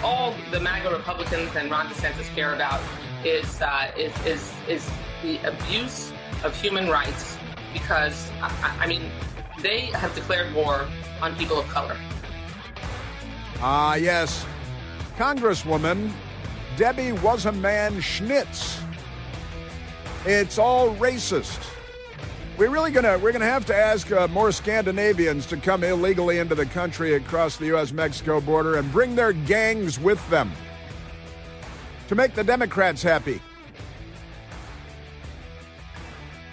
all the MAGA Republicans and Ron DeSantis care about is the abuse of human rights, because I mean, they have declared war on people of color. Yes. Congresswoman Debbie Was-A-Man Schnitz. It's all racist. We're gonna have to ask more Scandinavians to come illegally into the country across the U.S.-Mexico border and bring their gangs with them to make the Democrats happy.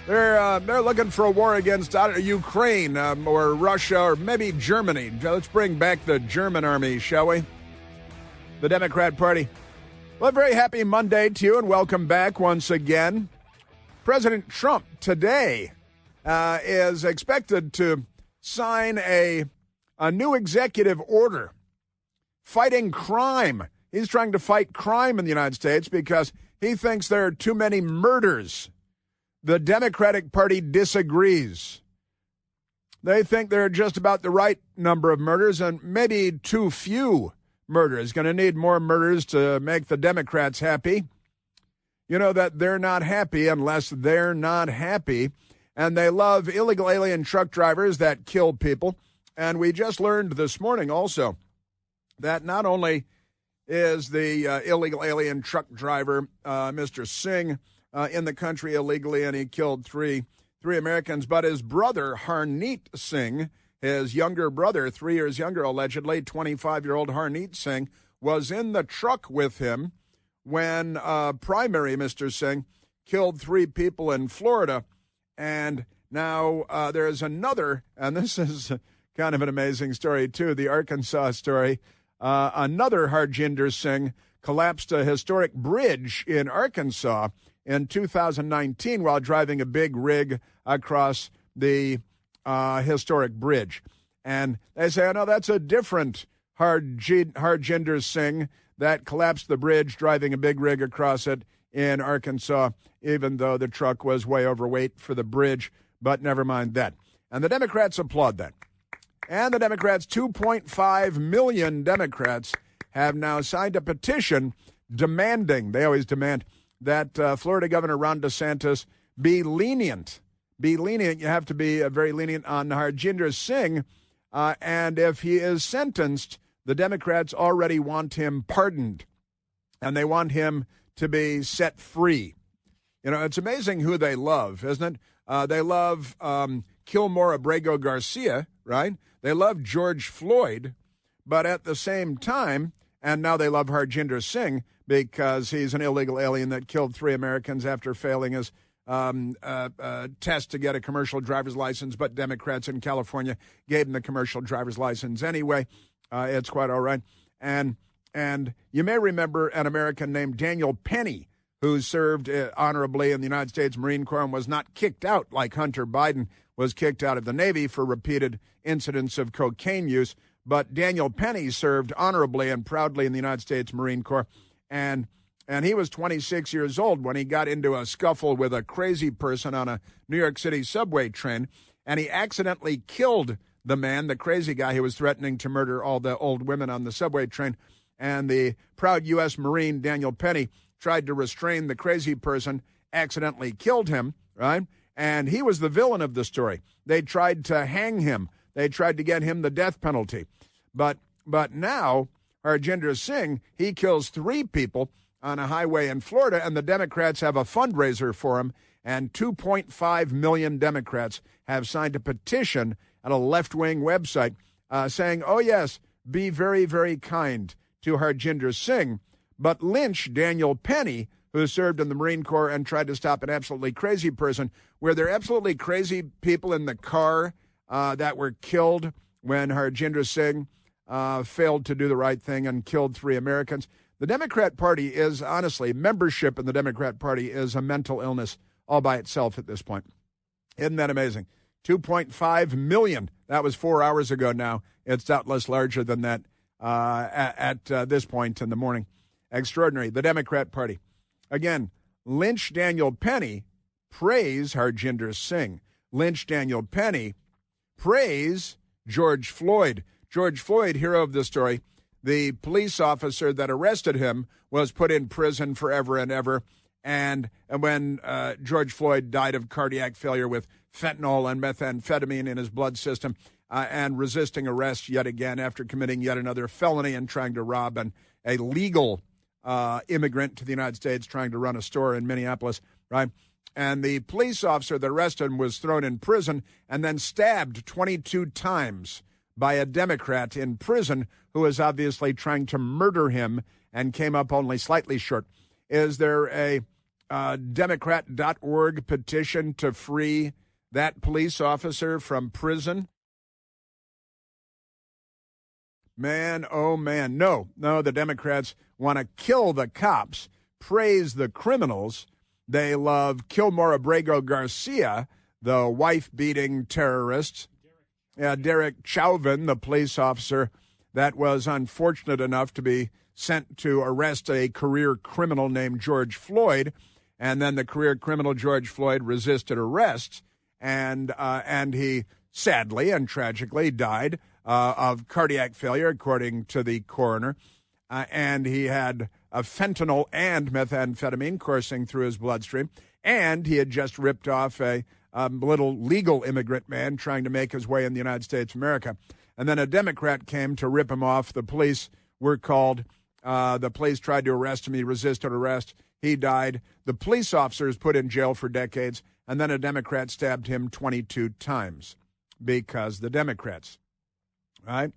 They're looking for a war against Ukraine or Russia or maybe Germany. Let's bring back the German army, shall we? The Democrat Party. Well, a very happy Monday to you, and welcome back once again. President Trump today is expected to sign a new executive order fighting crime. He's trying to fight crime in the United States because he thinks there are too many murders. The Democratic Party disagrees. They think there are just about the right number of murders and maybe too few murders. Going to need more murders to make the Democrats happy. You know that they're not happy unless they're not happy. And they love illegal alien truck drivers that kill people. And we just learned this morning also that not only is the illegal alien truck driver, Mr. Singh, in the country illegally, and he killed three Americans, but his brother, Harneet Singh, his younger brother, 3 years younger, allegedly, 25-year-old Harneet Singh, was in the truck with him when primary Mr. Singh killed 3 people in Florida. And now there's another, and this is kind of an amazing story, too, the Arkansas story. Another Harjinder Singh collapsed a historic bridge in Arkansas in 2019 while driving a big rig across the historic bridge. And they say, oh, no, that's a different Harjinder Singh that collapsed the bridge driving a big rig across it in Arkansas, even though the truck was way overweight for the bridge. But never mind that. And the Democrats applaud that. And the Democrats, 2.5 million Democrats, have now signed a petition demanding, they always demand, that Florida Governor Ron DeSantis be lenient. Be lenient. You have to be very lenient on Harjinder Singh. And if he is sentenced, the Democrats already want him pardoned. And they want him to be set free. You know, it's amazing who they love, isn't it? They love Kilmar Abrego Garcia, right? They love George Floyd. But at the same time, and now they love Harjinder Singh because he's an illegal alien that killed 3 Americans after failing his test to get a commercial driver's license. But Democrats in California gave him the commercial driver's license anyway. It's quite all right. And you may remember an American named Daniel Penny, who served honorably in the United States Marine Corps and was not kicked out like Hunter Biden was kicked out of the Navy for repeated incidents of cocaine use. But Daniel Penny served honorably and proudly in the United States Marine Corps. And he was 26 years old when he got into a scuffle with a crazy person on a New York City subway train. And he accidentally killed the man, the crazy guy who was threatening to murder all the old women on the subway train. And the proud U.S. Marine, Daniel Penny, tried to restrain the crazy person, accidentally killed him, right? And he was the villain of the story. They tried to hang him. They tried to get him the death penalty. But now, Harjinder Singh, he kills 3 people on a highway in Florida, and the Democrats have a fundraiser for him, and 2.5 million Democrats have signed a petition at a left-wing website saying, oh, yes, be very, very kind to Harjinder Singh, but lynch Daniel Penny, who served in the Marine Corps and tried to stop an absolutely crazy person. Were there absolutely crazy people in the car that were killed when Harjinder Singh failed to do the right thing and killed 3 Americans? The Democrat Party is, honestly, membership in the Democrat Party is a mental illness all by itself at this point. Isn't that amazing? 2.5 million. That was 4 hours ago now. It's doubtless larger than that at this point in the morning. Extraordinary. The Democrat Party. Again, lynch Daniel Penny, praise Harjinder Singh. Lynch Daniel Penny, praise George Floyd. George Floyd, hero of the story, The police officer that arrested him was put in prison forever and ever. And when George Floyd died of cardiac failure with fentanyl and methamphetamine in his blood system and resisting arrest yet again after committing yet another felony and trying to rob a legal immigrant to the United States trying to run a store in Minneapolis, right? And the police officer that arrested him was thrown in prison and then stabbed 22 times by a Democrat in prison who was obviously trying to murder him and came up only slightly short. Is there a Democrat.org petition to free that police officer from prison? Man, oh man, no, the Democrats want to kill the cops, praise the criminals. They love Kilmar Abrego Garcia, the wife-beating terrorist. Derek Chauvin, the police officer that was unfortunate enough to be sent to arrest a career criminal named George Floyd, and then the career criminal George Floyd resisted arrest, and he sadly and tragically died of cardiac failure, according to the coroner, and he had a fentanyl and methamphetamine coursing through his bloodstream, and he had just ripped off a little legal immigrant man trying to make his way in the United States of America. And then a Democrat came to rip him off. The police were called. The police tried to arrest him. He resisted arrest. He died. The police officer is put in jail for decades. And then a Democrat stabbed him 22 times because the Democrats. Right?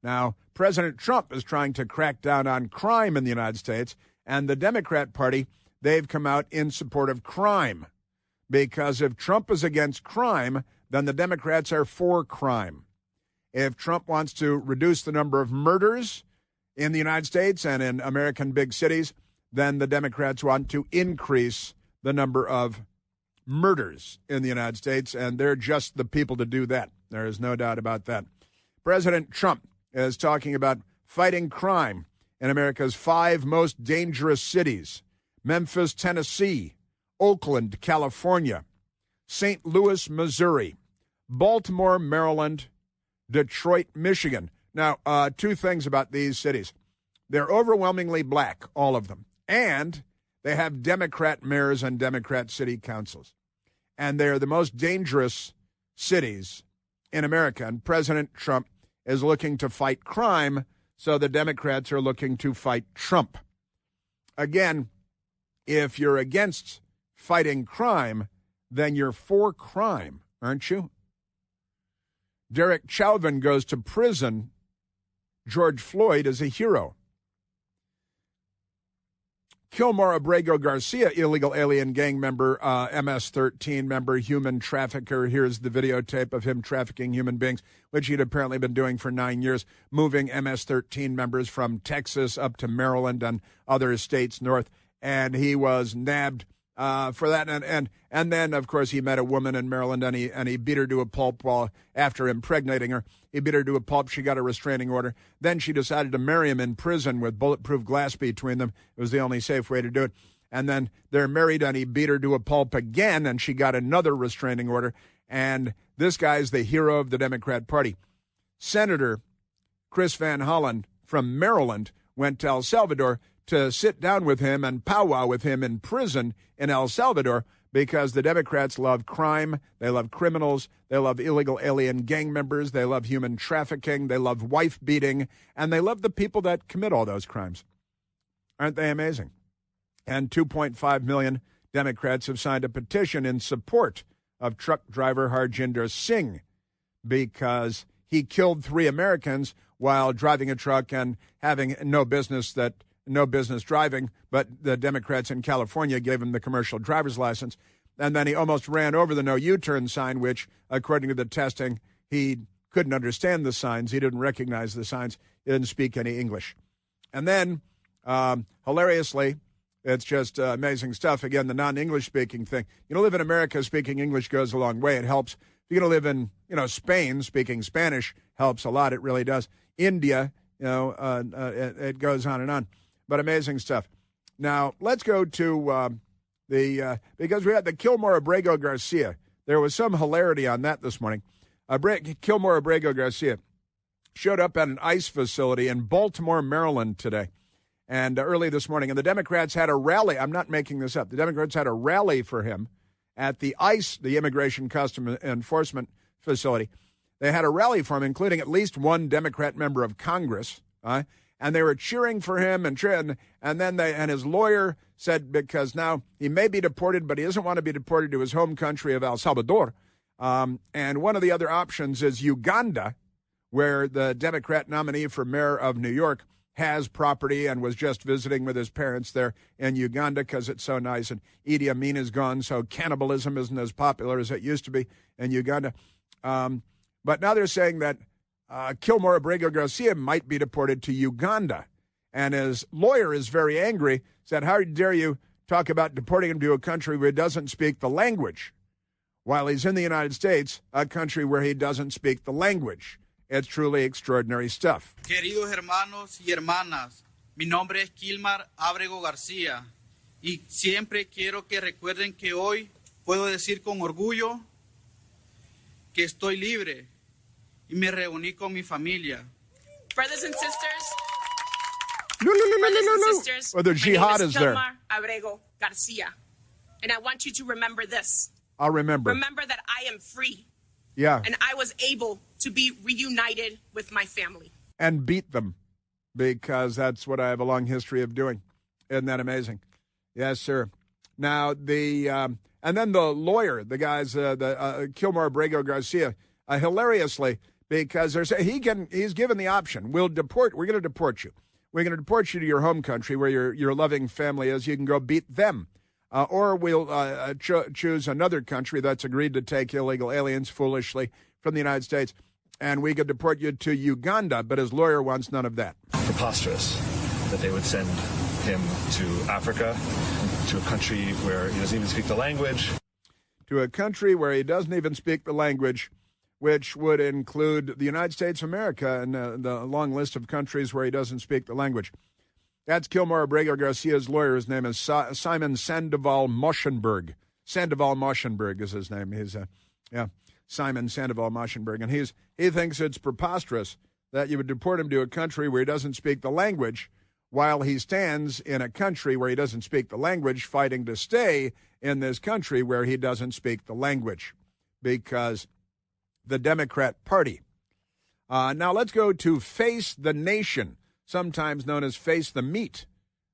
Now, President Trump is trying to crack down on crime in the United States. And the Democrat Party, they've come out in support of crime. Because if Trump is against crime, then the Democrats are for crime. If Trump wants to reduce the number of murders in the United States and in American big cities, then the Democrats want to increase the number of murders in the United States, and they're just the people to do that. There is no doubt about that. President Trump is talking about fighting crime in America's 5 most dangerous cities: Memphis, Tennessee, Oakland, California, St. Louis, Missouri, Baltimore, Maryland, Detroit, Michigan. Now, 2 things about these cities. They're overwhelmingly black, all of them. And they have Democrat mayors and Democrat city councils. And they're the most dangerous cities in America. And President Trump is looking to fight crime, so the Democrats are looking to fight Trump. Again, if you're against fighting crime, then you're for crime, aren't you? Derek Chauvin goes to prison. George Floyd is a hero. Kilmar Abrego Garcia, illegal alien gang member, MS-13 member, human trafficker. Here's the videotape of him trafficking human beings, which he'd apparently been doing for 9 years, moving MS-13 members from Texas up to Maryland and other states north. And he was nabbed for that, and then of course he met a woman in Maryland, and he beat her to a pulp after impregnating her. He beat her to a pulp. She got a restraining order. Then she decided to marry him in prison with bulletproof glass between them. It was the only safe way to do it. And then they're married, and he beat her to a pulp again, and she got another restraining order. And this guy's the hero of the Democrat Party. Senator Chris Van Hollen from Maryland went to El Salvador to sit down with him and powwow with him in prison in El Salvador, because the Democrats love crime, they love criminals, they love illegal alien gang members, they love human trafficking, they love wife beating, and they love the people that commit all those crimes. Aren't they amazing? And 2.5 million Democrats have signed a petition in support of truck driver Harjinder Singh, because he killed 3 Americans while driving a truck and having no business driving, but the Democrats in California gave him the commercial driver's license. And then he almost ran over the no U-turn sign, which, according to the testing, he couldn't understand the signs. He didn't recognize the signs. He didn't speak any English. And then, hilariously, it's just amazing stuff. Again, the non-English speaking thing. Live in America, speaking English goes a long way. It helps. If you're going to live in, Spain, speaking Spanish helps a lot. It really does. India, it goes on and on. But amazing stuff. Now, let's go to because we had the Kilmar Abrego Garcia. There was some hilarity on that this morning. Kilmar Abrego Garcia, showed up at an ICE facility in Baltimore, Maryland today, and early this morning. And the Democrats had a rally. I'm not making this up. The Democrats had a rally for him at the ICE, the Immigration Customs Enforcement Facility. They had a rally for him, including at least one Democrat member of Congress, and they were cheering for him, and then his lawyer said because now he may be deported, but he doesn't want to be deported to his home country of El Salvador. And one of the other options is Uganda, where the Democrat nominee for mayor of New York has property and was just visiting with his parents there in Uganda because it's so nice. And Idi Amin is gone, so cannibalism isn't as popular as it used to be in Uganda. But now they're saying that Kilmar Abrego Garcia might be deported to Uganda. And his lawyer is very angry, said, how dare you talk about deporting him to a country where he doesn't speak the language, while he's in the United States, a country where he doesn't speak the language. It's truly extraordinary stuff. Queridos hermanos y hermanas, mi nombre es Kilmar Abrego García y siempre quiero que recuerden que hoy puedo decir con orgullo que estoy libre y me reuní con mi familia. Brothers and sisters, Or the jihad is there. Kilmar Abrego Garcia, and I want you to remember this. I'll remember. Remember that I am free. Yeah. And I was able to be reunited with my family. And beat them, because that's what I have a long history of doing. Isn't that amazing? Yes, sir. Now, and then the lawyer, the guys, Kilmar Abrego Garcia, hilariously, because he's given the option. We're going to deport you. We're going to deport you to your home country where your loving family is. You can go beat them. Or we'll choose another country that's agreed to take illegal aliens foolishly from the United States, and we could deport you to Uganda, but his lawyer wants none of that. Preposterous that they would send him to Africa, to a country where he doesn't even speak the language. To a country where he doesn't even speak the language, which would include the United States of America and the long list of countries where he doesn't speak the language. That's Kilmar Abrego Garcia's lawyer. His name is Simon Sandoval Moschenberg. Sandoval Moschenberg is his name. He's Simon Sandoval Moschenberg. And he thinks it's preposterous that you would deport him to a country where he doesn't speak the language, while he stands in a country where he doesn't speak the language, fighting to stay in this country where he doesn't speak the language, because the Democrat Party. Now let's go to Face the Nation, sometimes known as Face the Meat,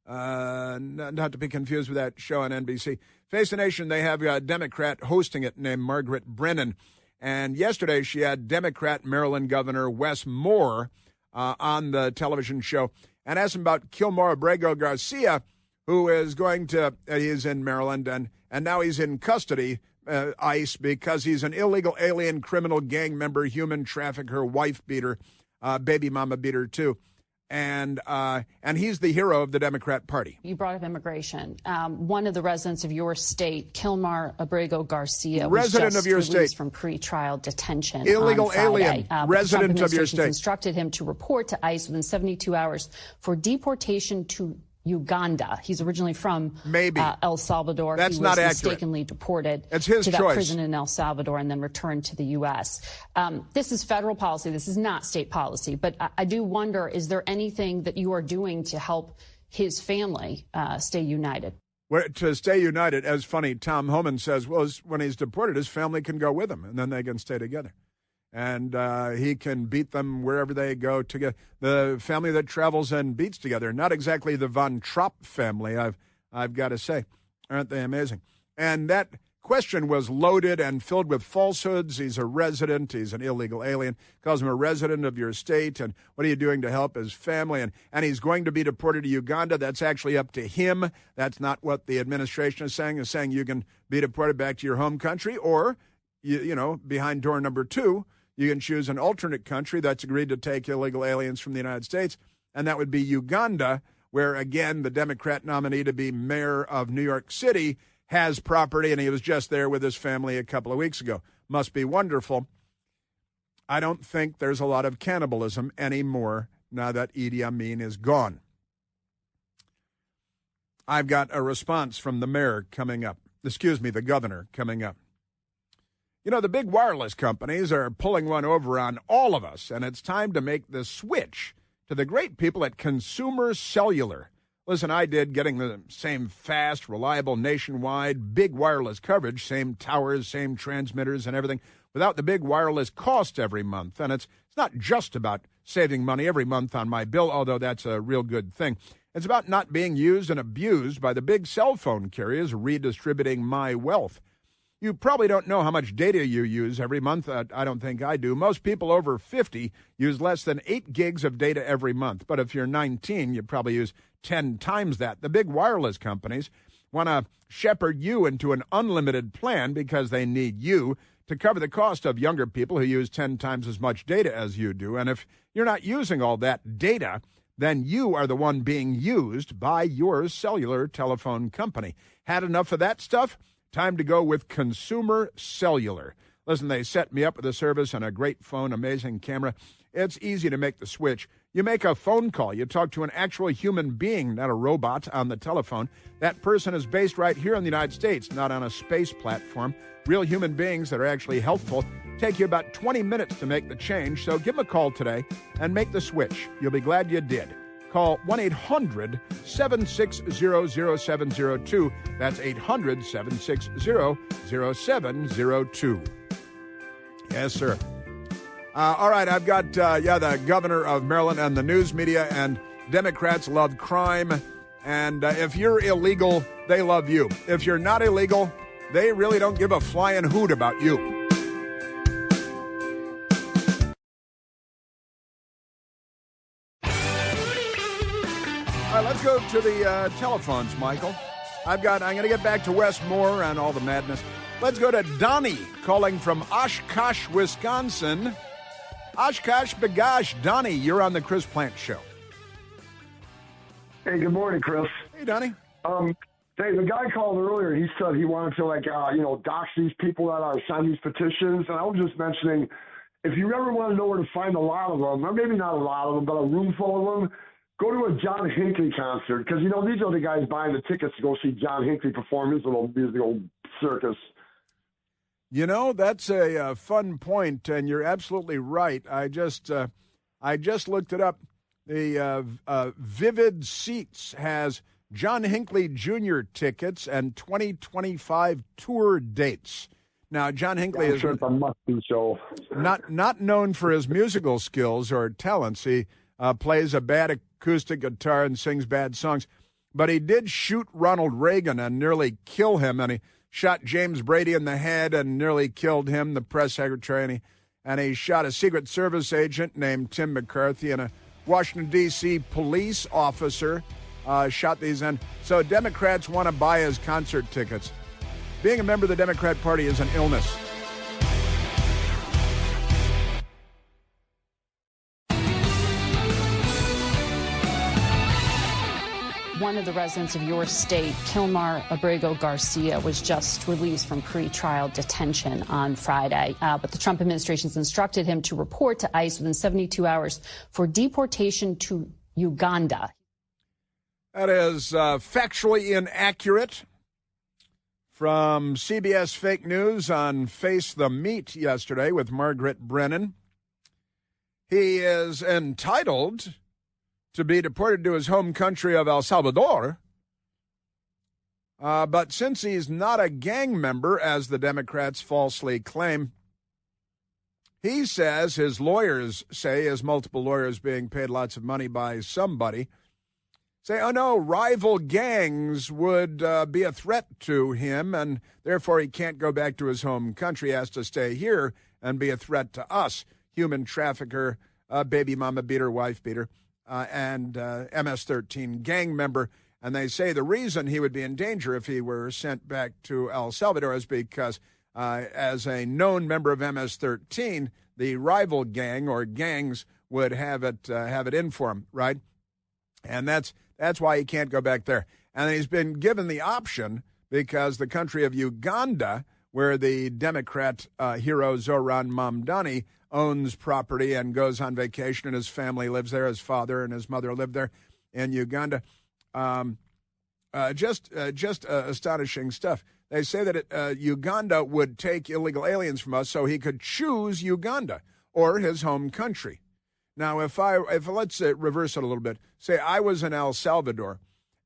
not to be confused with that show on NBC. Face the Nation, they have a Democrat hosting it named Margaret Brennan. And yesterday she had Democrat Maryland Governor Wes Moore on the television show and asked him about Kilmar Abrego Garcia, who is he's in Maryland, and now he's in custody, ICE, because he's an illegal alien, criminal gang member, human trafficker, wife beater, baby mama beater too. And he's the hero of the Democrat Party. You brought up immigration. One of the residents of your state, Kilmar Abrego Garcia, resident was just of your released state from pretrial detention. Illegal on Friday. alien, resident of your state. Instructed him to report to ICE within 72 hours for deportation to Uganda. He's originally from El Salvador. That's he not was accurate. Mistakenly deported It's his to that choice. prison in El Salvador and then returned to the U.S. This is federal policy. This is not state policy. But I do wonder, is there anything that you are doing to help his family stay united? To stay united, as funny, Tom Homan says, well, when he's deported, his family can go with him, and then they can stay together. And he can beat them wherever they go together. The family that travels and beats together, not exactly the Von Trapp family, I've got to say. Aren't they amazing? And that question was loaded and filled with falsehoods. He's a resident. He's an illegal alien. Calls him a resident of your state. And what are you doing to help his family? And he's going to be deported to Uganda. That's actually up to him. That's not what the administration is saying. It's saying you can be deported back to your home country, or, behind door number 2, you can choose an alternate country that's agreed to take illegal aliens from the United States, and that would be Uganda, where, again, the Democrat nominee to be mayor of New York City has property, and he was just there with his family a couple of weeks ago. Must be wonderful. I don't think there's a lot of cannibalism anymore now that Idi Amin is gone. I've got a response from the governor coming up. You know, the big wireless companies are pulling one over on all of us, and it's time to make the switch to the great people at Consumer Cellular. Listen, I did getting the same fast, reliable, nationwide, big wireless coverage, same towers, same transmitters and everything, without the big wireless cost every month. And it's not just about saving money every month on my bill, although that's a real good thing. It's about not being used and abused by the big cell phone carriers redistributing my wealth. You probably don't know how much data you use every month. I don't think I do. Most people over 50 use less than 8 gigs of data every month. But if you're 19, you probably use 10 times that. The big wireless companies want to shepherd you into an unlimited plan because they need you to cover the cost of younger people who use 10 times as much data as you do. And if you're not using all that data, then you are the one being used by your cellular telephone company. Had enough of that stuff? Time to go with Consumer Cellular. Listen, they set me up with a service and a great phone, amazing camera. It's easy to make the switch. You make a phone call. You talk to an actual human being, not a robot on the telephone. That person is based right here in the United States, not on a space platform. Real human beings that are actually helpful. Take you about 20 minutes to make the change, so give them a call today and make the switch. You'll be glad you did. Call 1-800-760-0702. That's 800-760-0702. Yes, sir. All right, I've got, the governor of Maryland and the news media, and Democrats love crime. And if you're illegal, they love you. If you're not illegal, they really don't give a flying hoot about you. All right, let's go to the telephones, Michael. I'm going to get back to Westmore and all the madness. Let's go to Donnie calling from Oshkosh, Wisconsin. Oshkosh Bagosh. Donnie, you're on the Chris Plant Show. Hey, good morning, Chris. Hey, Donnie. Hey, the guy called earlier. He said he wanted to, dox these people that are signing these petitions. And I was just mentioning, if you ever want to know where to find a lot of them, or maybe not a lot of them, but a room full of them, go to a John Hinckley concert, because, these are the guys buying the tickets to go see John Hinckley perform his little musical circus. That's a fun point, and you're absolutely right. I just looked it up. The Vivid Seats has John Hinckley Jr. tickets and 2025 tour dates. Now, John Hinckley is not known for his musical skills or talents. He plays a bad acoustic guitar and sings bad songs. But he did shoot Ronald Reagan and nearly kill him, and he shot James Brady in the head and nearly killed him, the press secretary, and he shot a Secret Service agent named Tim McCarthy, and a Washington, D.C. police officer shot these in. So Democrats want to buy his concert tickets. Being a member of the Democrat Party is an illness. One of the residents of your state, Kilmar Abrego Garcia, was just released from pre-trial detention on Friday. But the Trump administration has instructed him to report to ICE within 72 hours for deportation to Uganda. That is factually inaccurate. From CBS Fake News on Face the Meat yesterday with Margaret Brennan. He is entitled to be deported to his home country of El Salvador. But since he's not a gang member, as the Democrats falsely claim, he says, his lawyers say, his multiple lawyers being paid lots of money by somebody, say, oh no, rival gangs would be a threat to him, and therefore he can't go back to his home country. He has to stay here and be a threat to us. Human trafficker, baby mama beater, wife beater. And MS-13 gang member. And they say the reason he would be in danger if he were sent back to El Salvador is because as a known member of MS-13, the rival gang or gangs would have it in for him, right? And that's why he can't go back there. And he's been given the option because the country of Uganda, where the Democrat hero Zoran Mamdani owns property and goes on vacation, and his family lives there. His father and his mother live there in Uganda. Just astonishing stuff. They say that Uganda would take illegal aliens from us so he could choose Uganda or his home country. Now, if let's reverse it a little bit, say I was in El Salvador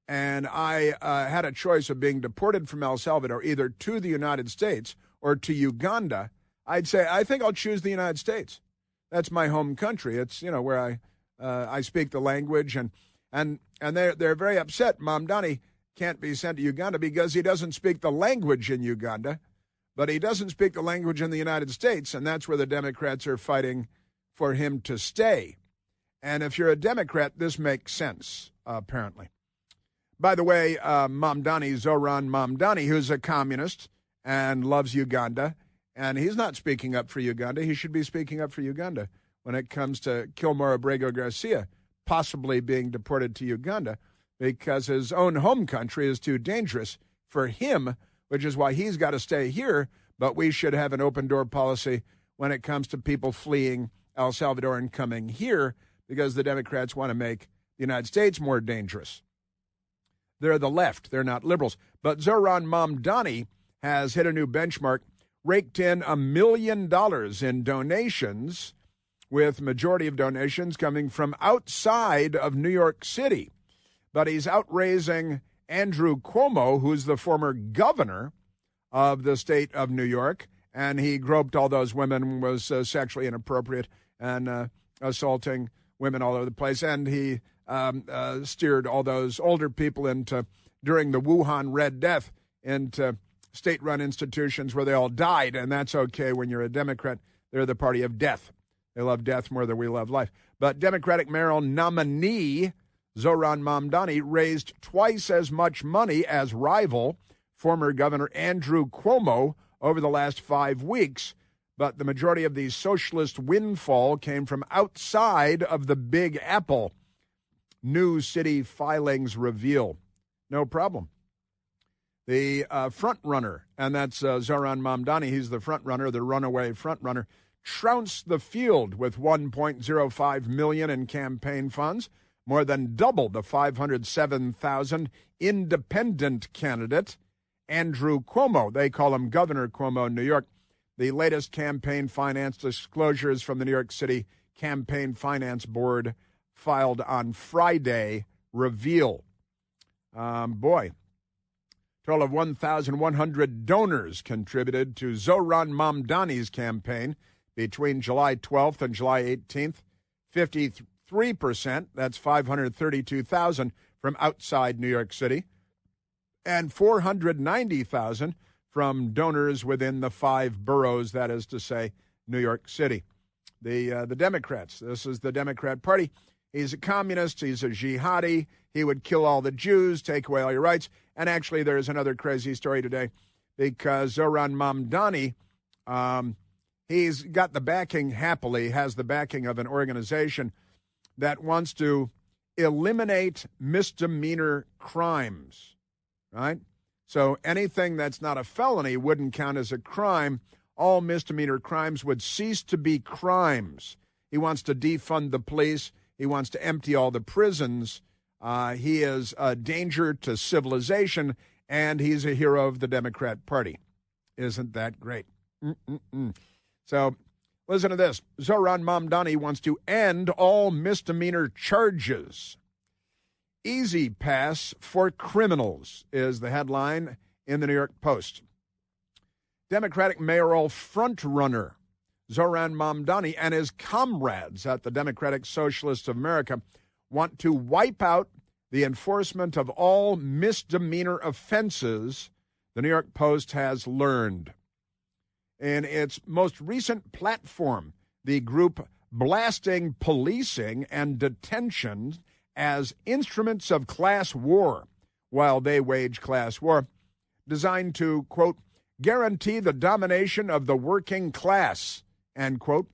and I had a choice of being deported from El Salvador either to the United States or to Uganda, I'd say I think I'll choose the United States. That's my home country. It's where I speak the language, and they're very upset. Mamdani can't be sent to Uganda because he doesn't speak the language in Uganda, but he doesn't speak the language in the United States, and that's where the Democrats are fighting for him to stay. And if you're a Democrat, this makes sense, apparently. By the way, Zoran Mamdani, who's a communist and loves Uganda, and he's not speaking up for Uganda. He should be speaking up for Uganda when it comes to Kilmar Abrego Garcia possibly being deported to Uganda because his own home country is too dangerous for him, which is why he's got to stay here. But we should have an open-door policy when it comes to people fleeing El Salvador and coming here because the Democrats want to make the United States more dangerous. They're the left. They're not liberals. But Zoran Mamdani has hit a new benchmark, raked in $1 million in donations, with majority of donations coming from outside of New York City. But he's outraising Andrew Cuomo, who's the former governor of the state of New York, and he groped all those women, was sexually inappropriate and assaulting women all over the place, and he steered all those older people during the Wuhan Red Death, into state-run institutions where they all died, and that's okay when you're a Democrat. They're the party of death. They love death more than we love life. But Democratic mayoral nominee Zoran Mamdani raised twice as much money as rival former Governor Andrew Cuomo over the last 5 weeks. But the majority of the socialist windfall came from outside of the Big Apple. New city filings reveal. No problem. The front runner, and that's Zoran Mamdani, he's the front runner, the runaway front runner, trounced the field with $1.05 million in campaign funds, more than double the $507,000 independent candidate, Andrew Cuomo. They call him Governor Cuomo in New York. The latest campaign finance disclosures from the New York City Campaign Finance Board filed on Friday reveal. Total of 1,100 donors contributed to Zoran Mamdani's campaign between July 12th and July 18th. 53%, that's 532,000 from outside New York City, and 490,000 from donors within the 5 boroughs, that is to say, New York City. The Democrats, this is the Democrat Party. He's a communist, he's a jihadi, he would kill all the Jews, take away all your rights. And actually, there's another crazy story today because Zoran Mamdani, he's got the backing, happily, has the backing of an organization that wants to eliminate misdemeanor crimes, right? So anything that's not a felony wouldn't count as a crime. All misdemeanor crimes would cease to be crimes. He wants to defund the police. He wants to empty all the prisons. He is a danger to civilization, and he's a hero of the Democrat Party. Isn't that great? So listen to this. Zoran Mamdani wants to end all misdemeanor charges. Easy pass for criminals is the headline in the New York Post. Democratic mayoral frontrunner Zoran Mamdani and his comrades at the Democratic Socialists of America want to wipe out the enforcement of all misdemeanor offenses, the New York Post has learned. In its most recent platform, the group blasting policing and detention as instruments of class war while they wage class war, designed to, quote, guarantee the domination of the working class, end quote,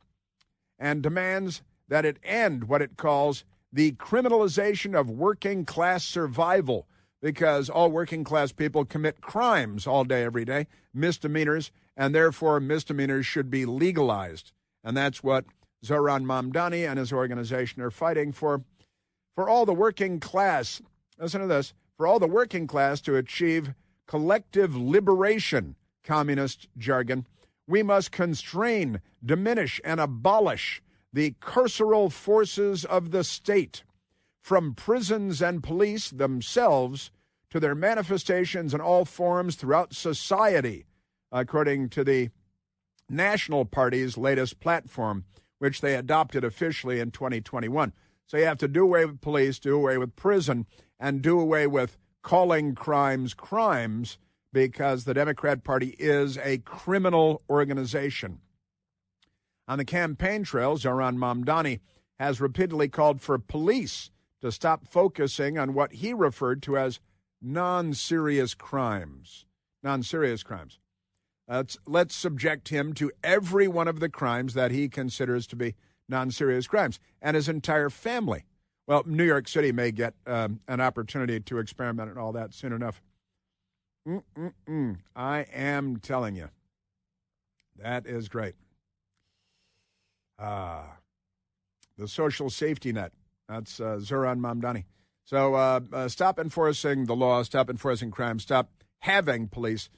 and demands that it end what it calls the criminalization of working class survival, because all working class people commit crimes all day, every day, misdemeanors, and therefore misdemeanors should be legalized. And that's what Zoran Mamdani and his organization are fighting for all the working class, listen to this, for all the working class to achieve collective liberation, communist jargon. We must constrain, diminish, and abolish the carceral forces of the state, from prisons and police themselves to their manifestations in all forms throughout society, according to the National Party's latest platform, which they adopted officially in 2021. So you have to do away with police, do away with prison, and do away with calling crimes crimes, because the Democrat Party is a criminal organization. On the campaign trail, Zohran Mamdani has repeatedly called for police to stop focusing on what he referred to as non-serious crimes. Non-serious crimes. Let's subject him to every one of the crimes that he considers to be non-serious crimes, and his entire family. Well, New York City may get an opportunity to experiment and all that soon enough. I am telling you. That is great. The social safety net. That's Zohran Mamdani. So stop enforcing the law, stop enforcing crime, stop having police,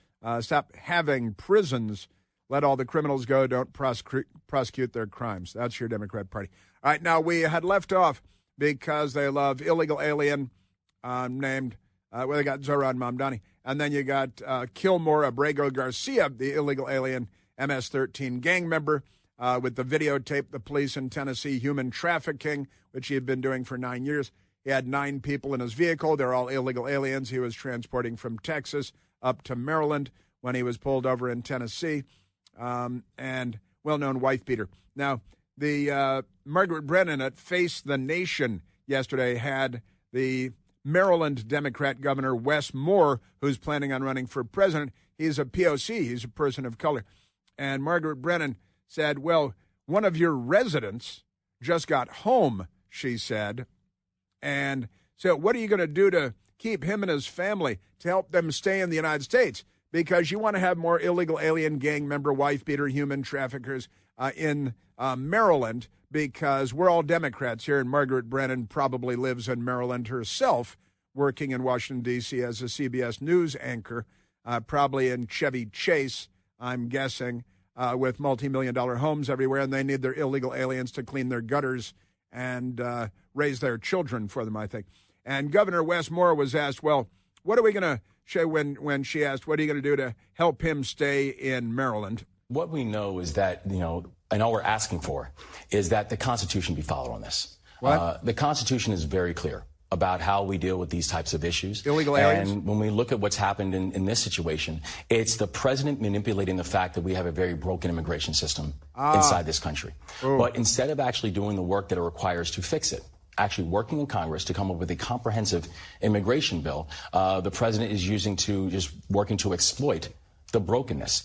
stop having prisons. Let all the criminals go. Don't prosecute their crimes. That's your Democrat Party. All right, now we had left off because they love illegal alien named, they got Zohran Mamdani. And then you got Kilmar Abrego Garcia, the illegal alien MS-13 gang member, with the videotape, the police in Tennessee, human trafficking, which he had been doing for 9 years. He had 9 people in his vehicle. They're all illegal aliens. He was transporting from Texas up to Maryland when he was pulled over in Tennessee, and well-known wife beater. Now, the Margaret Brennan at Face the Nation yesterday had the Maryland Democrat Governor Wes Moore, who's planning on running for president. He's a POC. He's a person of color. And Margaret Brennan said, well, one of your residents just got home, she said. And so what are you going to do to keep him and his family, to help them stay in the United States? Because you want to have more illegal alien gang member, wife beater, human traffickers in Maryland, because we're all Democrats here, and Margaret Brennan probably lives in Maryland herself, working in Washington, D.C. as a CBS News anchor, probably in Chevy Chase, I'm guessing, with multi-million-dollar homes everywhere, and they need their illegal aliens to clean their gutters and raise their children for them, I think. And Governor Wes Moore was asked, well, what are we going to say when she asked, what are you going to do to help him stay in Maryland? What we know is that, and all we're asking for is that the Constitution be followed on this. What? The Constitution is very clear about how we deal with these types of issues. Illegal aliens? And when we look at what's happened in this situation, it's the president manipulating the fact that we have a very broken immigration system inside this country. Ooh. But instead of actually doing the work that it requires to fix it, actually working in Congress to come up with a comprehensive immigration bill, the president is working to exploit the brokenness.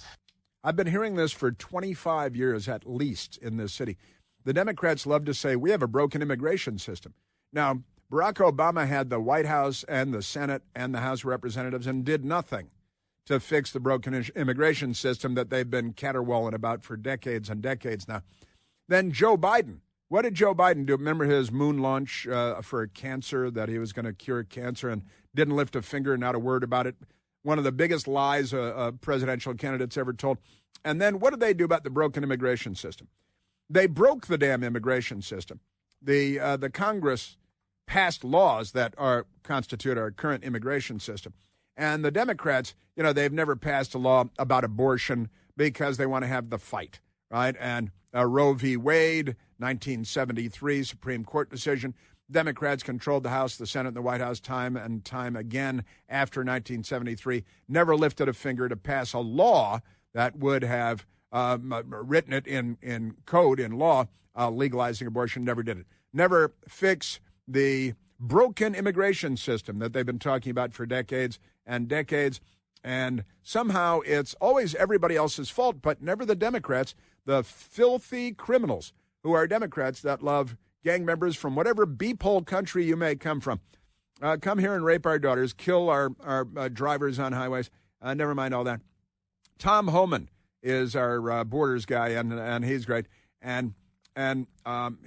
I've been hearing this for 25 years at least in this city. The Democrats love to say we have a broken immigration system. Now, Barack Obama had the White House and the Senate and the House of Representatives and did nothing to fix the broken immigration system that they've been caterwauling about for decades and decades now. Then Joe Biden. What did Joe Biden do? Remember his moon launch for cancer, that he was going to cure cancer, and didn't lift a finger, not a word about it. One of the biggest lies a presidential candidate's ever told. And then what did they do about the broken immigration system? They broke the damn immigration system. The Congress passed laws that constitute our current immigration system. And the Democrats, they've never passed a law about abortion because they want to have the fight, right? And Roe v. Wade, 1973 Supreme Court decision. Democrats controlled the House, the Senate, and the White House time and time again after 1973, never lifted a finger to pass a law that would have written it in code, in law, legalizing abortion, never did it. Never fix the broken immigration system that they've been talking about for decades and decades. And somehow it's always everybody else's fault, but never the Democrats, the filthy criminals who are Democrats that love gang members from whatever beephole country you may come from. Come here and rape our daughters, kill our drivers on highways. Never mind all that. Tom Homan is our borders guy, and he's great. And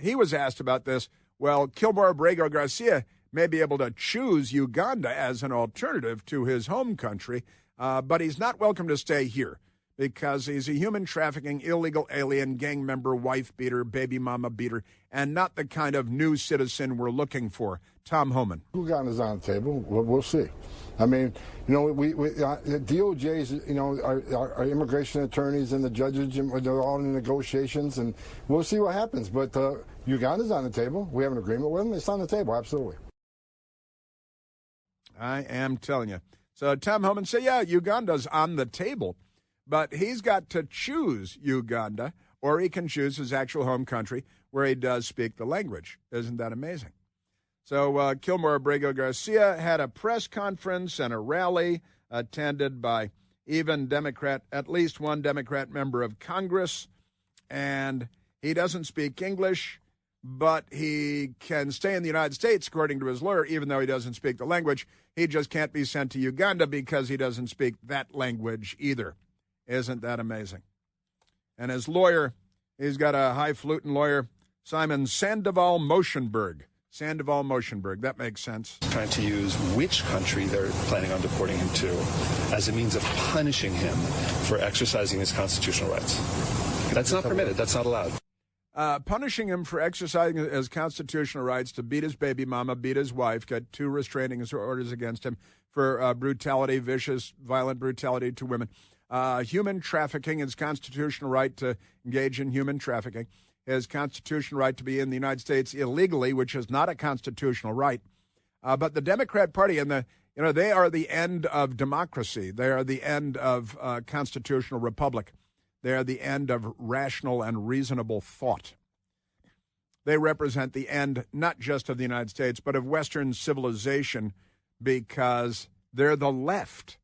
he was asked about this. Well, Kilmar Abrego Garcia may be able to choose Uganda as an alternative to his home country. But he's not welcome to stay here because he's a human trafficking, illegal alien, gang member, wife beater, baby mama beater, and not the kind of new citizen we're looking for. Tom Homan. Uganda's on the table. We'll see. I mean, the DOJ's, our immigration attorneys and the judges, they're all in negotiations, and we'll see what happens. But Uganda's on the table. We have an agreement with them. It's on the table, absolutely. I am telling you. So Tom Homan said, yeah, Uganda's on the table, but he's got to choose Uganda, or he can choose his actual home country where he does speak the language. Isn't that amazing? So Kilmar Abrego Garcia had a press conference and a rally attended by at least one Democrat member of Congress, and he doesn't speak English, but he can stay in the United States, according to his lawyer, even though he doesn't speak the language. He just can't be sent to Uganda because he doesn't speak that language either. Isn't that amazing? And his lawyer, he's got a highfalutin lawyer, Simon Sandoval Motionberg. That makes sense. Trying to use which country they're planning on deporting him to as a means of punishing him for exercising his constitutional rights. That's not permitted. That's not allowed. Punishing him for exercising his constitutional rights to beat his baby mama, beat his wife, got 2 restraining orders against him for brutality, vicious, violent brutality to women. Human trafficking, his constitutional right to engage in human trafficking, his constitutional right to be in the United States illegally, which is not a constitutional right. But the Democrat Party and they are the end of democracy. They are the end of constitutional republic. They are the end of rational and reasonable thought. They represent the end not just of the United States, but of Western civilization because they're the left.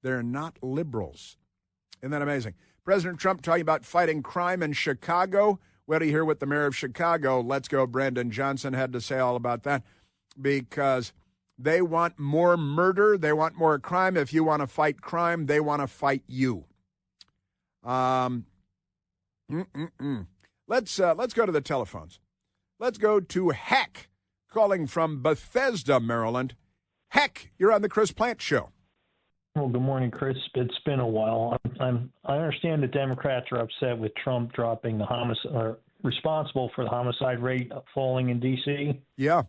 They're not liberals. Isn't that amazing? President Trump talking about fighting crime in Chicago. Well, to hear what the mayor of Chicago, Let's Go Brandon Johnson, had to say all about that, because they want more murder. They want more crime. If you want to fight crime, they want to fight you. Let's go to the telephones. Let's go to Heck, calling from Bethesda, Maryland. Heck, you're on the Chris Plant Show. Well, good morning, Chris. It's been a while. I understand the Democrats are upset with Trump dropping the responsible for the homicide rate falling in D.C. Yeah.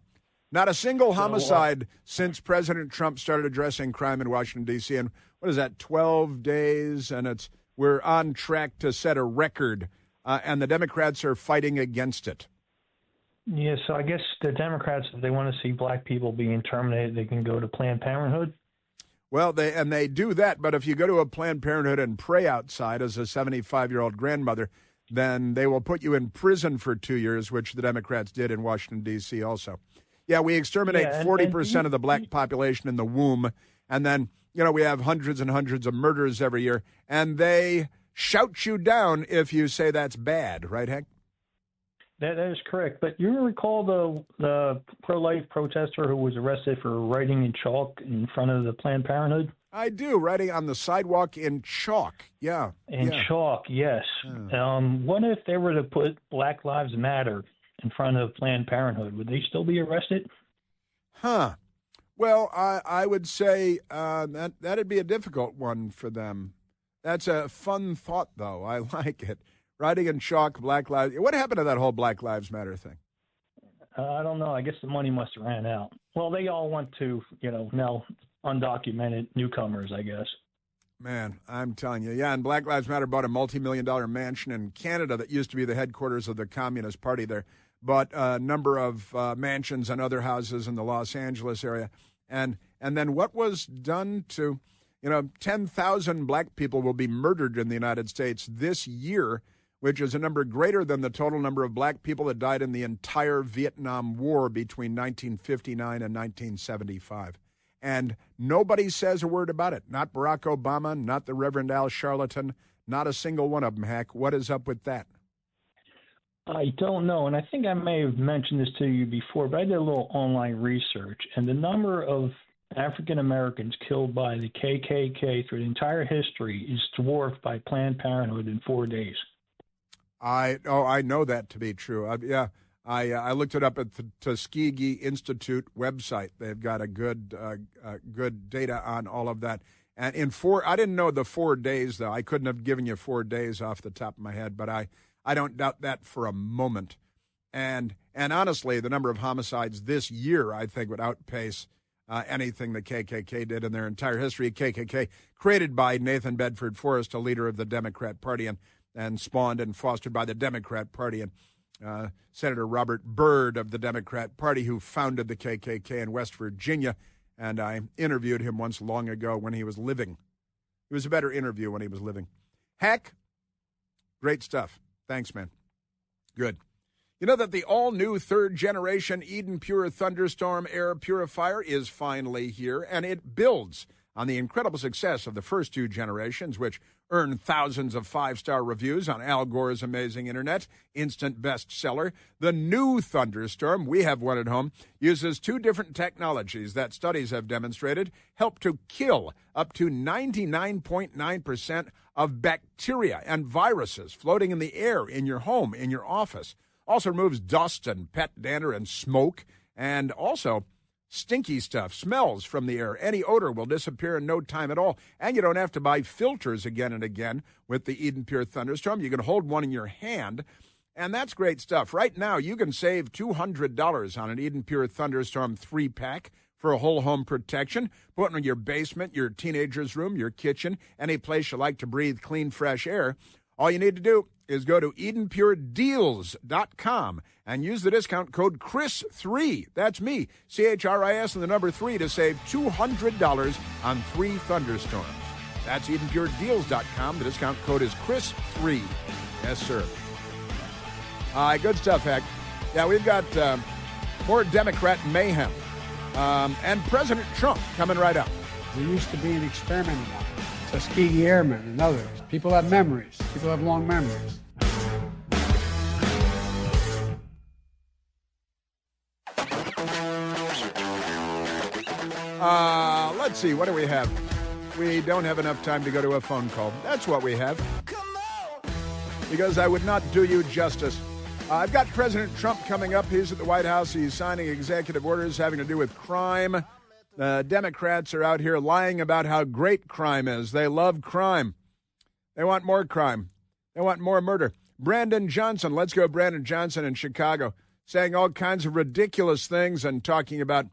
Not a single homicide since President Trump started addressing crime in Washington, D.C. And what is that, 12 days? And we're on track to set a record, and the Democrats are fighting against it. Yeah, so I guess the Democrats, if they want to see black people being terminated, they can go to Planned Parenthood. Well, they do that, but if you go to a Planned Parenthood and pray outside as a 75-year-old grandmother, then they will put you in prison for 2 years, which the Democrats did in Washington, D.C. also. Yeah, we exterminate 40% of the black population in the womb, and then, we have hundreds and hundreds of murders every year, and they shout you down if you say that's bad, right, Hank? That is correct. But you recall the pro-life protester who was arrested for writing in chalk in front of the Planned Parenthood? I do, writing on the sidewalk in chalk, yeah. Chalk, yes. What if they were to put Black Lives Matter in front of Planned Parenthood? Would they still be arrested? Huh. Well, I would say that'd be a difficult one for them. That's a fun thought, though. I like it. Writing in chalk, Black Lives. What happened to that whole Black Lives Matter thing? I don't know. I guess the money must have ran out. Well, they all went to, now undocumented newcomers, I guess. Man, I'm telling you. Yeah, and Black Lives Matter bought a multi-million-dollar mansion in Canada that used to be the headquarters of the Communist Party there. Bought a number of mansions and other houses in the Los Angeles area. And then what was done to, 10,000 black people will be murdered in the United States this year, which is a number greater than the total number of black people that died in the entire Vietnam War between 1959 and 1975. And nobody says a word about it. Not Barack Obama, not the Reverend Al Sharpton, not a single one of them, Hack. What is up with that? I don't know, and I think I may have mentioned this to you before, but I did a little online research, and the number of African Americans killed by the KKK through the entire history is dwarfed by Planned Parenthood in 4 days. I know that to be true. I looked it up at the Tuskegee Institute website. They've got a good data on all of that. And I didn't know the 4 days, though. I couldn't have given you 4 days off the top of my head, but I don't doubt that for a moment. And honestly, the number of homicides this year, I think, would outpace anything the KKK did in their entire history. KKK, created by Nathan Bedford Forrest, a leader of the Democrat Party, and spawned and fostered by the Democrat Party, and Senator Robert Byrd of the Democrat Party, who founded the KKK in West Virginia. And I interviewed him once long ago when he was living. It was a better interview when he was living. Heck, great stuff. Thanks, man. Good. You know that the all-new third-generation Eden Pure Thunderstorm air purifier is finally here, and it builds on the incredible success of the first two generations, which earned thousands of five-star reviews on Al Gore's amazing internet, instant bestseller. The new Thunderstorm, we have one at home, uses two different technologies that studies have demonstrated help to kill up to 99.9% of bacteria and viruses floating in the air in your home, in your office. Also removes dust and pet dander and smoke, and also stinky stuff, smells from the air. Any odor will disappear in no time at all. And you don't have to buy filters again and again with the Eden Pure Thunderstorm. You can hold one in your hand, and that's great stuff. Right now, you can save $200 on an Eden Pure Thunderstorm 3-pack for a whole home protection. Put it in your basement, your teenager's room, your kitchen, any place you like to breathe clean, fresh air. All you need to do is go to EdenPureDeals.com and use the discount code CHRIS3. That's me, CHRIS and the number 3 to save $200 on 3 Thunderstorms. That's EdenPureDeals.com. The discount code is CHRIS3. Yes, sir. Good stuff, Heck. Yeah, we've got more Democrat mayhem. And President Trump coming right up. There used to be an experiment about it. Tuskegee Airmen and others. People have memories. People have long memories. Let's see. What do we have? We don't have enough time to go to a phone call. That's what we have. Because I would not do you justice. I've got President Trump coming up. He's at the White House. He's signing executive orders having to do with crime. The Democrats are out here lying about how great crime is. They love crime. They want more crime. They want more murder. Brandon Johnson, let's go Brandon Johnson in Chicago, saying all kinds of ridiculous things and talking about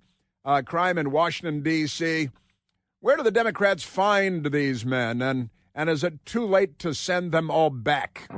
crime in Washington, D.C. Where do the Democrats find these men? And is it too late to send them all back?